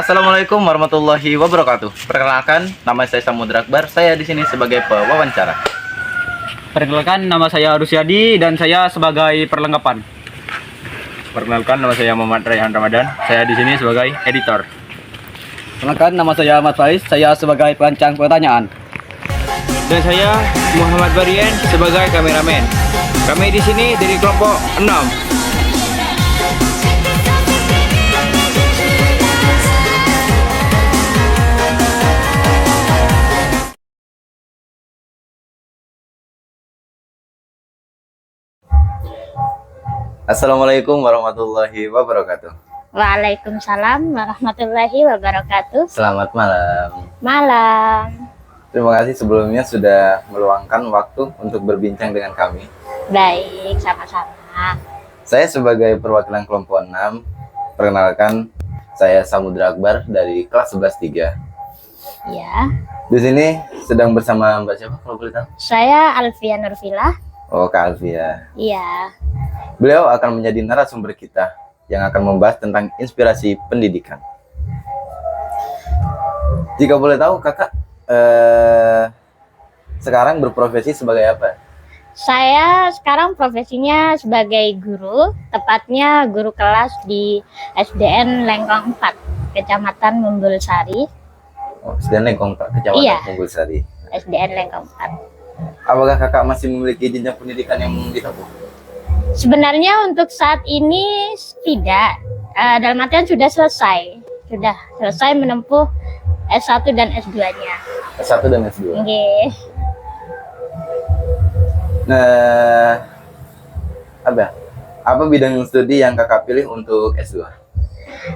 Assalamualaikum warahmatullahi wabarakatuh. Perkenalkan, nama saya Samudra Akbar. Saya di sini sebagai pewawancara. Perkenalkan, nama saya Rusyadi dan saya sebagai perlengkapan. Perkenalkan, nama saya Muhammad Raihan Ramadan. Saya di sini sebagai editor. Perkenalkan, nama saya Ahmad Faiz. Saya sebagai perancang pertanyaan. Dan saya Muhammad Barien sebagai kameramen. Kami di sini dari kelompok 6. Assalamualaikum warahmatullahi wabarakatuh. Waalaikumsalam warahmatullahi wabarakatuh. Selamat malam. Malam. Terima kasih sebelumnya sudah meluangkan waktu untuk berbincang dengan kami. Baik, sama-sama. Saya sebagai perwakilan kelompok 6, perkenalkan, saya Samudra Akbar dari kelas 11-3. Ya. Di sini sedang bersama Mbak siapa kalau boleh tahu? Saya Alfia Nurfilah. Oh, Kak Alfia. Iya. Beliau akan menjadi narasumber kita yang akan membahas tentang inspirasi pendidikan. Jika boleh tahu, kakak sekarang berprofesi sebagai apa? Saya sekarang profesinya sebagai guru, tepatnya guru kelas di SDN Lengkong 4, Kecamatan Mumbulsari. Oh, SDN Lengkong 4, Kecamatan Iya. Mumbulsari. SDN Lengkong 4. Apakah kakak masih memiliki jenjang pendidikan yang ditempuh? Sebenarnya untuk saat ini tidak, dalam artian sudah selesai menempuh S1 dan S2-nya. S1 dan S2. Oke. Nah, apa bidang studi yang kakak pilih untuk S2?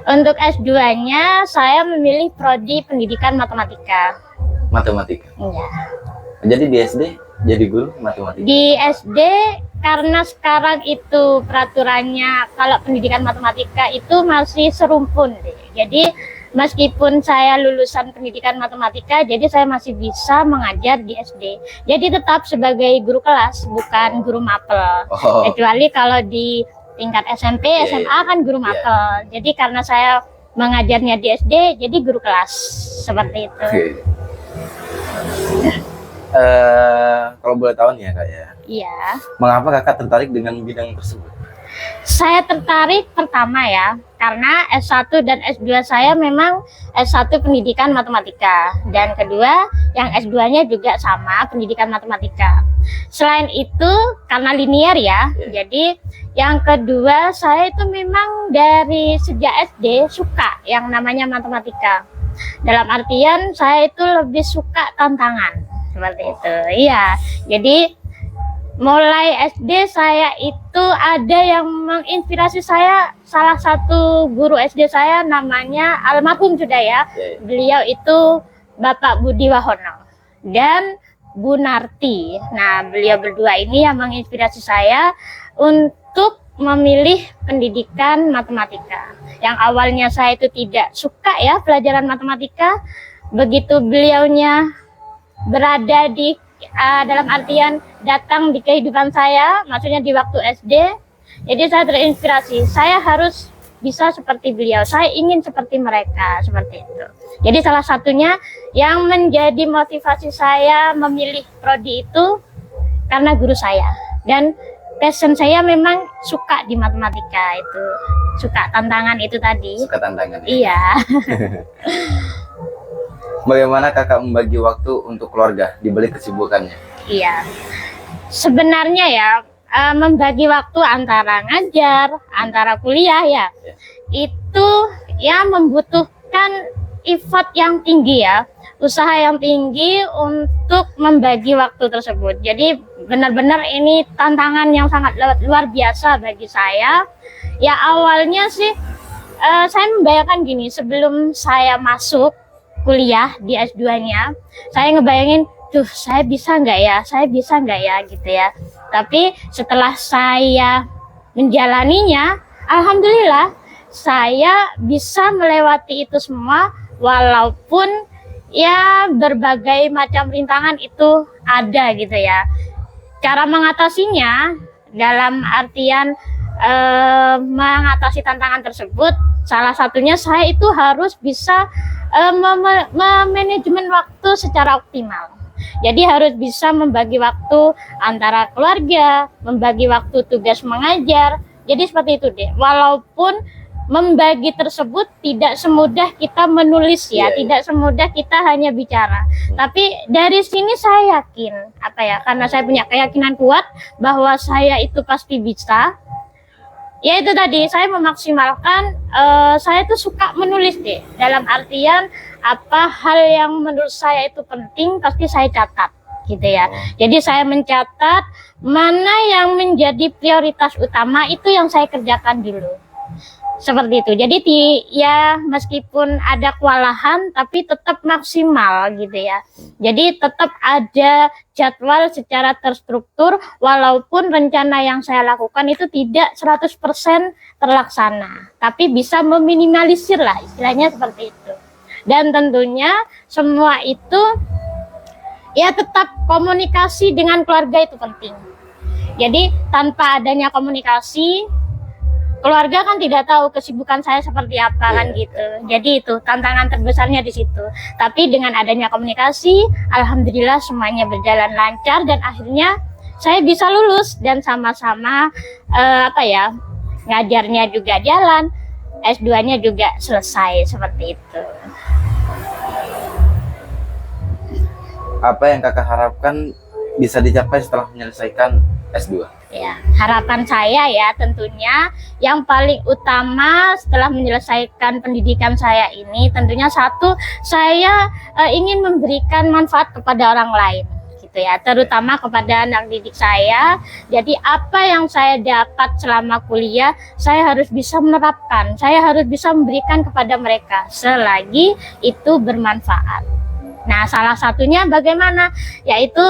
Untuk S2-nya saya memilih prodi pendidikan matematika. Matematika. Iya. Jadi di SD jadi guru matematika. Di SD karena sekarang itu peraturannya kalau pendidikan matematika itu masih serumpun. Jadi meskipun saya lulusan pendidikan matematika, jadi saya masih bisa mengajar di SD. Jadi tetap sebagai guru kelas, bukan guru mapel. Oh. Kecuali kalau di tingkat SMP, SMA kan guru mapel. Jadi karena saya mengajarnya di SD, jadi guru kelas seperti itu. Kalau boleh tahu nih ya kak ya, Iya. mengapa kakak tertarik dengan bidang tersebut? Saya tertarik pertama ya, karena S1 dan S2 saya memang S1 pendidikan matematika, dan kedua yang S2-nya juga sama pendidikan matematika. Selain itu karena linear ya, jadi yang kedua saya itu memang dari sejak SD suka yang namanya matematika. Dalam artian saya itu lebih suka tantangan seperti itu. Iya, jadi mulai SD saya itu ada yang menginspirasi saya. Salah satu guru SD saya namanya almarhum sudah ya. Beliau itu Bapak Budi Wahono dan Bu Narti. Nah, beliau berdua ini yang menginspirasi saya untuk memilih pendidikan matematika. Yang awalnya saya itu tidak suka ya pelajaran matematika, begitu beliaunya berada di dalam artian datang di kehidupan saya, maksudnya di waktu SD, jadi saya terinspirasi, saya harus bisa seperti beliau, saya ingin seperti mereka, seperti itu. Jadi salah satunya yang menjadi motivasi saya memilih prodi itu karena guru saya, dan passion saya memang suka di matematika itu, suka tantangan itu tadi. Suka tantangan. Iya. Bagaimana kakak membagi waktu untuk keluarga di balik kesibukannya? Iya, sebenarnya ya membagi waktu antara ngajar, antara kuliah ya, itu ya membutuhkan effort yang tinggi ya, usaha yang tinggi untuk membagi waktu tersebut. Jadi benar-benar ini tantangan yang sangat luar biasa bagi saya. Ya awalnya sih saya membayangkan gini, sebelum saya masuk kuliah di S2-nya, saya ngebayangin, tuh saya bisa nggak ya gitu ya. Tapi setelah saya menjalaninya, alhamdulillah saya bisa melewati itu semua, walaupun ya berbagai macam rintangan itu ada gitu ya. Cara mengatasinya dalam artian mengatasi tantangan tersebut, salah satunya saya itu harus bisa manajemen waktu secara optimal. Jadi harus bisa membagi waktu antara keluarga, membagi waktu tugas mengajar. Jadi seperti itu deh. Walaupun membagi tersebut tidak semudah kita menulis ya, tidak semudah kita hanya bicara. Tapi dari sini saya yakin, karena saya punya keyakinan kuat bahwa saya itu pasti bisa. Ya itu tadi, saya memaksimalkan, saya tuh suka menulis deh. Dalam artian apa hal yang menurut saya itu penting pasti saya catat gitu ya. Jadi saya mencatat mana yang menjadi prioritas utama, itu yang saya kerjakan dulu. Seperti itu. Jadi ya meskipun ada kewalahan tapi tetap maksimal gitu ya. Jadi tetap ada jadwal secara terstruktur walaupun rencana yang saya lakukan itu tidak 100% terlaksana. Tapi bisa meminimalisir lah, istilahnya seperti itu. Dan tentunya semua itu ya tetap komunikasi dengan keluarga itu penting. Jadi tanpa adanya komunikasi, keluarga kan tidak tahu kesibukan saya seperti apa kan gitu. Jadi itu tantangan terbesarnya di situ. Tapi dengan adanya komunikasi, alhamdulillah semuanya berjalan lancar dan akhirnya saya bisa lulus dan sama-sama ngajarnya juga jalan, S2-nya juga selesai seperti itu. Apa yang kakak harapkan bisa dicapai setelah menyelesaikan S2? Ya, harapan saya ya tentunya yang paling utama setelah menyelesaikan pendidikan saya ini, tentunya satu, saya ingin memberikan manfaat kepada orang lain gitu ya, terutama kepada anak didik saya. Jadi apa yang saya dapat selama kuliah, saya harus bisa menerapkan, saya harus bisa memberikan kepada mereka selagi itu bermanfaat. Nah, salah satunya bagaimana? Yaitu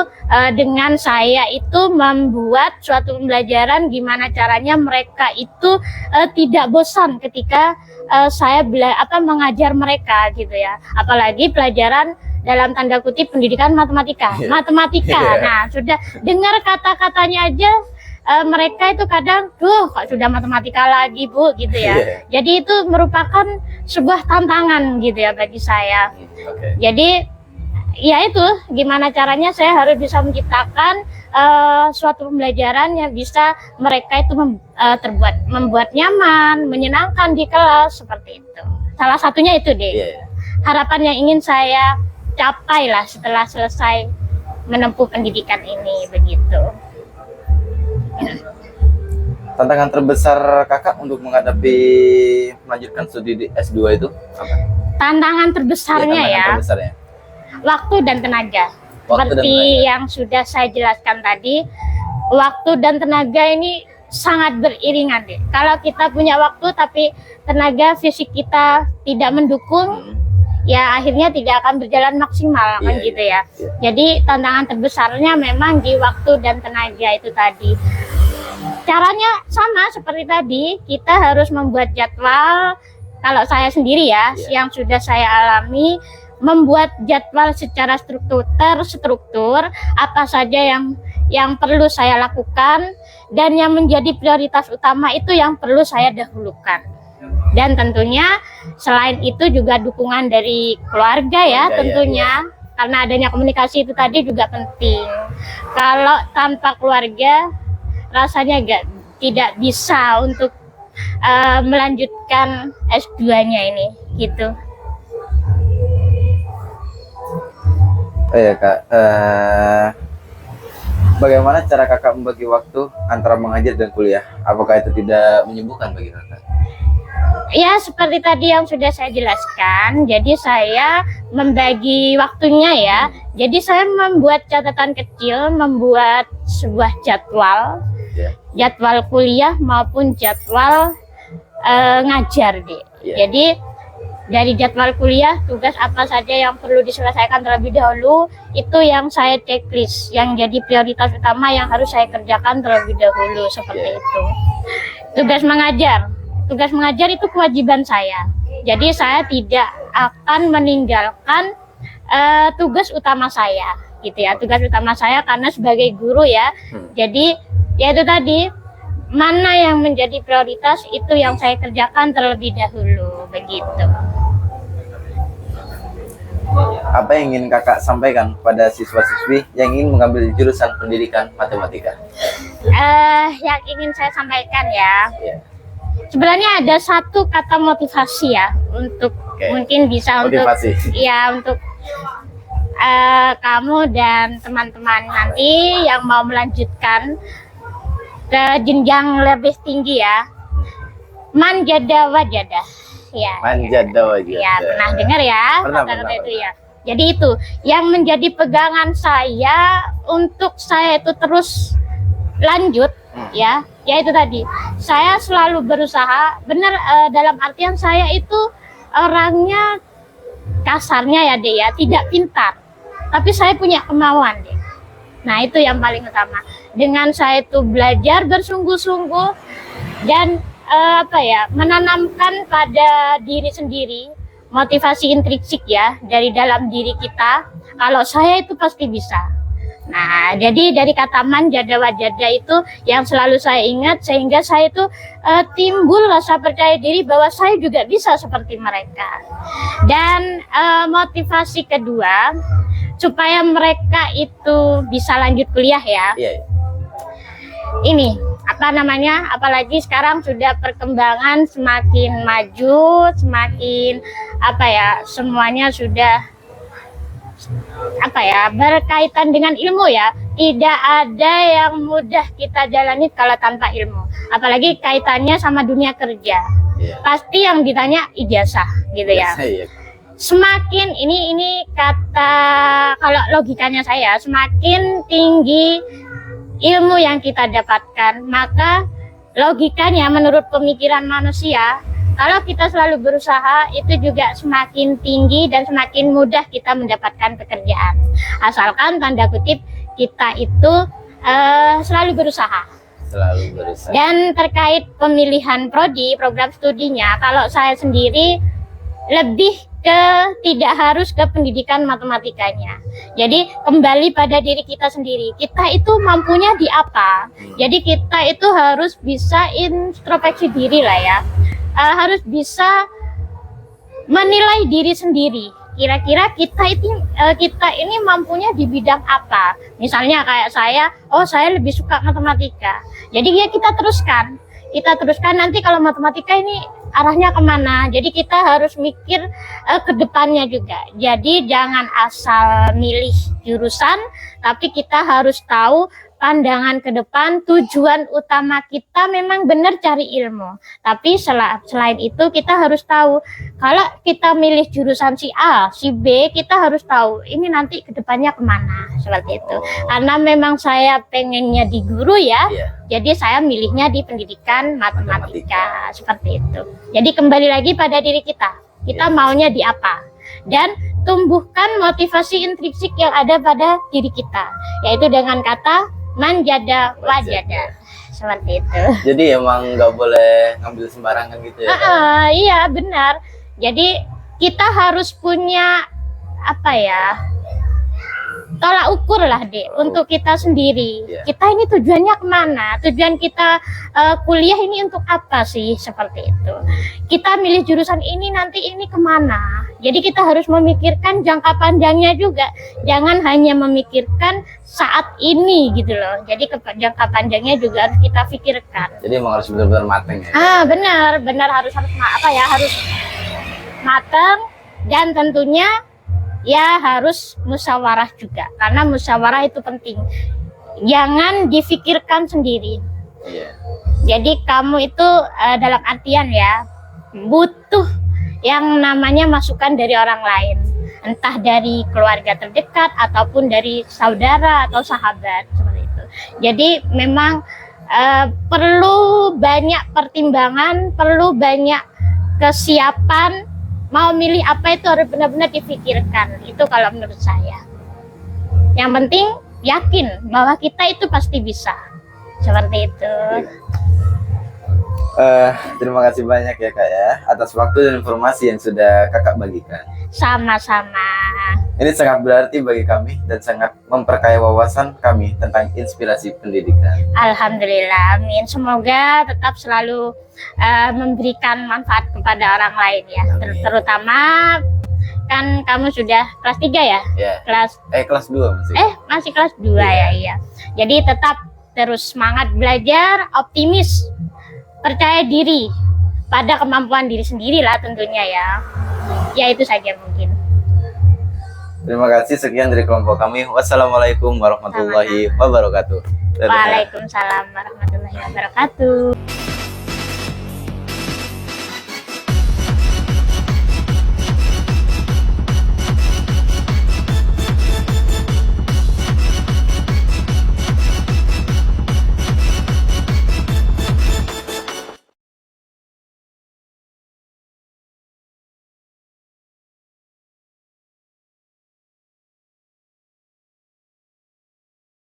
dengan saya itu membuat suatu pembelajaran gimana caranya mereka itu tidak bosan ketika saya mengajar mereka gitu ya. Apalagi pelajaran dalam tanda kutip pendidikan matematika. Nah, sudah dengar kata-katanya aja mereka itu kadang, kok sudah matematika lagi Bu gitu ya. Jadi itu merupakan sebuah tantangan gitu ya bagi saya. Jadi ya itu gimana caranya saya harus bisa menciptakan suatu pembelajaran yang bisa mereka itu membuat nyaman, menyenangkan di kelas seperti itu. Salah satunya itu deh. Harapan yang ingin saya capai lah setelah selesai menempuh pendidikan ini begitu. Tantangan terbesar kakak untuk menghadapi melanjutkan studi di S2 itu apa? Tantangan terbesarnya tantangan terbesarnya. Waktu dan tenaga. Waktu Seperti dan tenaga. yang sudah saya jelaskan tadi, waktu dan tenaga ini sangat beriringan deh. Kalau kita punya waktu tapi tenaga fisik kita tidak mendukung, ya akhirnya tidak akan berjalan maksimal kan gitu ya. Jadi tantangan terbesarnya memang di waktu dan tenaga itu tadi. Caranya sama seperti tadi, kita harus membuat jadwal. Kalau saya sendiri ya, yang sudah saya alami, membuat jadwal secara terstruktur, apa saja yang perlu saya lakukan dan yang menjadi prioritas utama itu yang perlu saya dahulukan. Dan tentunya selain itu juga dukungan dari keluarga ya tentunya. Karena adanya komunikasi itu tadi juga penting. Kalau tanpa keluarga rasanya tidak bisa untuk melanjutkan S2-nya ini gitu. Kak, bagaimana cara kakak membagi waktu antara mengajar dan kuliah? Apakah itu tidak menyibukkan bagi kakak? Ya, seperti tadi yang sudah saya jelaskan, jadi saya membagi waktunya ya. Jadi saya membuat catatan kecil, membuat sebuah jadwal, jadwal kuliah maupun jadwal ngajar deh. Jadi dari jadwal kuliah, tugas apa saja yang perlu diselesaikan terlebih dahulu, itu yang saya checklist, yang jadi prioritas utama yang harus saya kerjakan terlebih dahulu, seperti itu. Tugas mengajar itu kewajiban saya. Jadi saya tidak akan meninggalkan tugas utama saya, gitu ya. Tugas utama saya karena sebagai guru ya. Jadi ya itu tadi, mana yang menjadi prioritas itu yang saya kerjakan terlebih dahulu, begitu. Apa yang ingin kakak sampaikan pada siswa-siswi yang ingin mengambil jurusan pendidikan matematika? Yang ingin saya sampaikan ya, Ya. sebenarnya ada satu kata motivasi ya untuk Oke. mungkin bisa Motivasi. untuk ya untuk kamu dan teman-teman nanti yang mau melanjutkan ke jenjang lebih tinggi ya. Manjada wajada. Ya. Manjada wajada. Ya, pernah dengar ya Pernah, kata-kata pernah, itu ya. Jadi itu yang menjadi pegangan saya untuk saya itu terus lanjut ya. Ya itu tadi. Saya selalu berusaha benar dalam artian saya itu orangnya kasarnya ya deh ya, tidak pintar. Tapi saya punya kemauan deh. Nah, itu yang paling utama. Dengan saya itu belajar bersungguh-sungguh dan menanamkan pada diri sendiri motivasi intrinsik ya dari dalam diri kita. Kalau saya itu pasti bisa. Nah, jadi dari kata manjada wajada itu yang selalu saya ingat sehingga saya itu timbul rasa percaya diri bahwa saya juga bisa seperti mereka. Dan motivasi kedua supaya mereka itu bisa lanjut kuliah ya. Iya. Ini apalagi sekarang sudah perkembangan semakin maju, semakin semuanya sudah berkaitan dengan ilmu ya. Tidak ada yang mudah kita jalani kalau tanpa ilmu, apalagi kaitannya sama dunia kerja. Iya. Pasti yang ditanya ijazah gitu ya. Iya. Semakin ini kata kalau logikanya saya, semakin tinggi ilmu yang kita dapatkan, maka logikanya menurut pemikiran manusia, kalau kita selalu berusaha itu juga semakin tinggi dan semakin mudah kita mendapatkan pekerjaan. Asalkan tanda kutip kita itu selalu berusaha. Selalu berusaha. Dan terkait pemilihan prodi, program studinya, kalau saya sendiri lebih ke tidak harus ke pendidikan matematikanya. Jadi kembali pada diri kita sendiri. Kita itu mampunya di apa? Jadi kita itu harus bisa introspeksi diri lah ya. Harus bisa menilai diri sendiri. Kira-kira kita ini mampunya di bidang apa? Misalnya kayak saya lebih suka matematika. Jadi ya kita teruskan nanti kalau matematika ini arahnya kemana. Jadi kita harus mikir ke depannya juga. Jadi jangan asal milih jurusan, tapi kita harus tahu pandangan ke depan. Tujuan utama kita memang benar cari ilmu. Tapi selain itu kita harus tahu kalau kita milih jurusan si A, si B, kita harus tahu ini nanti ke depannya kemana. Seperti itu. Karena memang saya pengennya di guru ya. Iya. Jadi saya milihnya di pendidikan matematika. Seperti itu. Jadi kembali lagi pada diri kita. Kita maunya di apa? Dan tumbuhkan motivasi intrinsik yang ada pada diri kita. Yaitu dengan kata manjada wajada. Seperti itu. Jadi emang nggak boleh ngambil sembarangan gitu ya? Iya benar. Jadi kita harus punya tolak ukur lah deh untuk kita sendiri. Iya. Kita ini tujuannya kemana? Tujuan kita kuliah ini untuk apa sih? Seperti itu. Kita milih jurusan ini nanti ini kemana? Jadi kita harus memikirkan jangka panjangnya juga. Jangan hanya memikirkan saat ini gitu loh. Jadi jangka panjangnya juga harus kita pikirkan. Jadi emang harus benar-benar mateng ya? Benar harus matang dan tentunya ya harus musyawarah juga, karena musyawarah itu penting. Jangan difikirkan sendiri. Iya. Jadi kamu itu dalam artian ya butuh yang namanya masukan dari orang lain, entah dari keluarga terdekat ataupun dari saudara atau sahabat seperti itu. Jadi memang perlu banyak pertimbangan, perlu banyak kesiapan. Mau milih apa itu harus benar-benar difikirkan. Itu kalau menurut saya. Yang penting yakin bahwa kita itu pasti bisa. Seperti itu. Terima kasih banyak ya Kak ya atas waktu dan informasi yang sudah Kakak bagikan. Sama-sama. Ini sangat berarti bagi kami dan sangat memperkaya wawasan kami tentang inspirasi pendidikan. Alhamdulillah, amin. Semoga tetap selalu memberikan manfaat kepada orang lain ya. Amin. Terutama kan kamu sudah kelas 3 ya? Ya. Kelas 2 masih. masih kelas 2 ya, iya. Jadi tetap terus semangat belajar, optimis, percaya diri pada kemampuan diri sendiri lah tentunya ya. Ya itu saja mungkin. Terima kasih, sekian dari kelompok kami. Wassalamualaikum warahmatullahi wabarakatuh. Dadah. Waalaikumsalam warahmatullahi wabarakatuh.